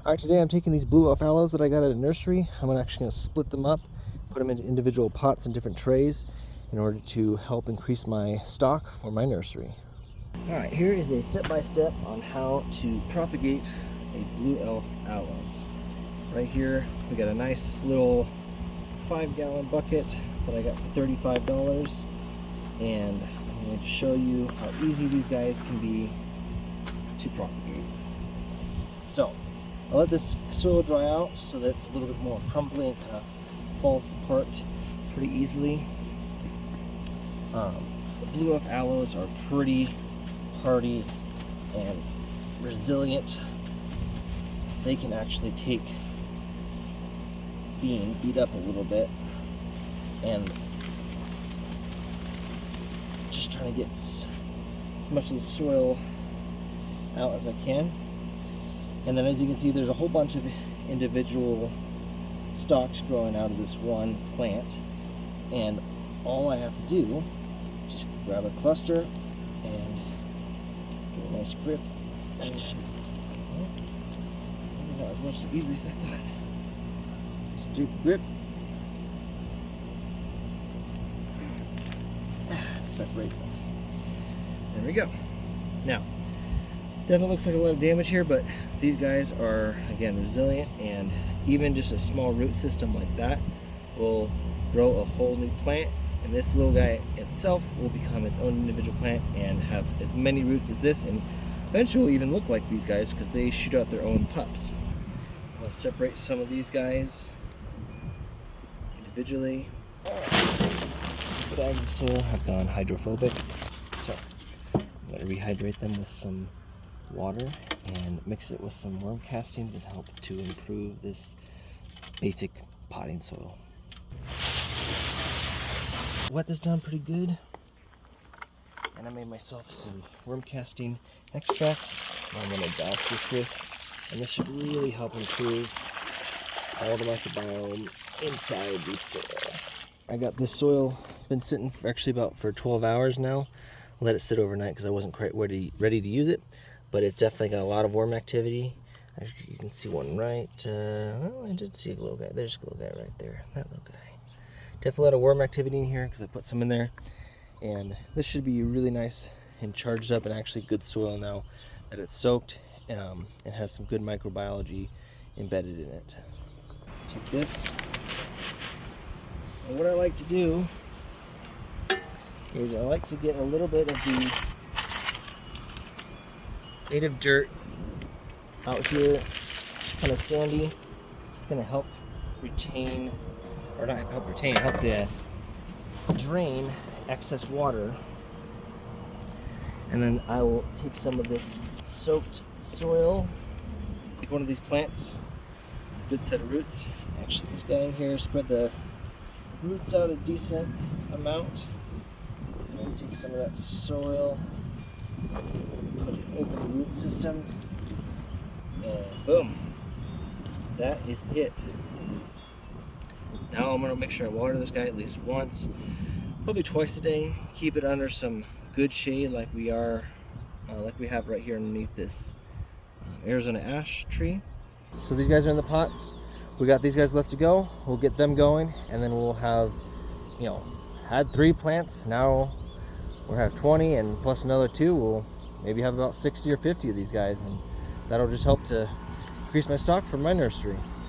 Alright, today I'm taking these blue elf aloes that I got at a nursery. I'm actually going to split them up, put them into individual pots and different trays in order to help increase my stock for my nursery. Alright, here is a step-by-step on how to propagate a blue elf aloe. Right here, we got a nice little 5-gallon bucket that I got for $35, and I'm going to show you how easy these guys can be to propagate. So, I'll let this soil dry out so that it's a little bit more crumbly and kind of falls apart pretty easily. The blue elf aloes are pretty hardy and resilient. They can actually take being beat up a little bit, and just trying to get as much of the soil out as I can. And then, as you can see, there's a whole bunch of individual stalks growing out of this one plant, and all I have to do is just grab a cluster and get a nice grip, and then maybe not as much as easy as I thought. Just do grip, separate them. There we go. Now, definitely looks like a lot of damage here, but these guys are, again, resilient, and even just a small root system like that will grow a whole new plant, and this little guy itself will become its own individual plant and have as many roots as this, and eventually will even look like these guys because they shoot out their own pups. I'll separate some of these guys individually. These bags of soil have gone hydrophobic, so I'm going to rehydrate them with some water and mix it with some worm castings and help to improve this basic potting soil. Wet this down pretty good, and I made myself some worm casting extract I'm going to douse this with, and this should really help improve all the microbiome inside the soil. I got this soil been sitting for actually for 12 hours now. Let it sit overnight because I wasn't quite ready to use it, but it's definitely got a lot of worm activity. Actually, you can see one right, well, I did see a little guy. There's a little guy right there, that little guy. Definitely a lot of worm activity in here because I put some in there, and this should be really nice and charged up and actually good soil now that it's soaked and has some good microbiology embedded in it. Let's take this, and what I like to do is I like to get a little bit of the native dirt out here, kind of sandy. It's going to help retain, or not help retain, help to drain excess water. And then I will take some of this soaked soil, take one of these plants, a good set of roots. Actually, this guy in here, spread the roots out a decent amount. And take some of that soil, put it over the root system, and boom, that is it. Now I'm going to make sure I water this guy at least once, probably twice a day. Keep it under some good shade like we have right here underneath this Arizona ash tree. So these guys are in the pots. We got these guys left to go. We'll get them going, and then we'll have, had 3 plants. Now we'll have 20, and plus another 2, we'll maybe have about 60 or 50 of these guys, and that'll just help to increase my stock for my nursery.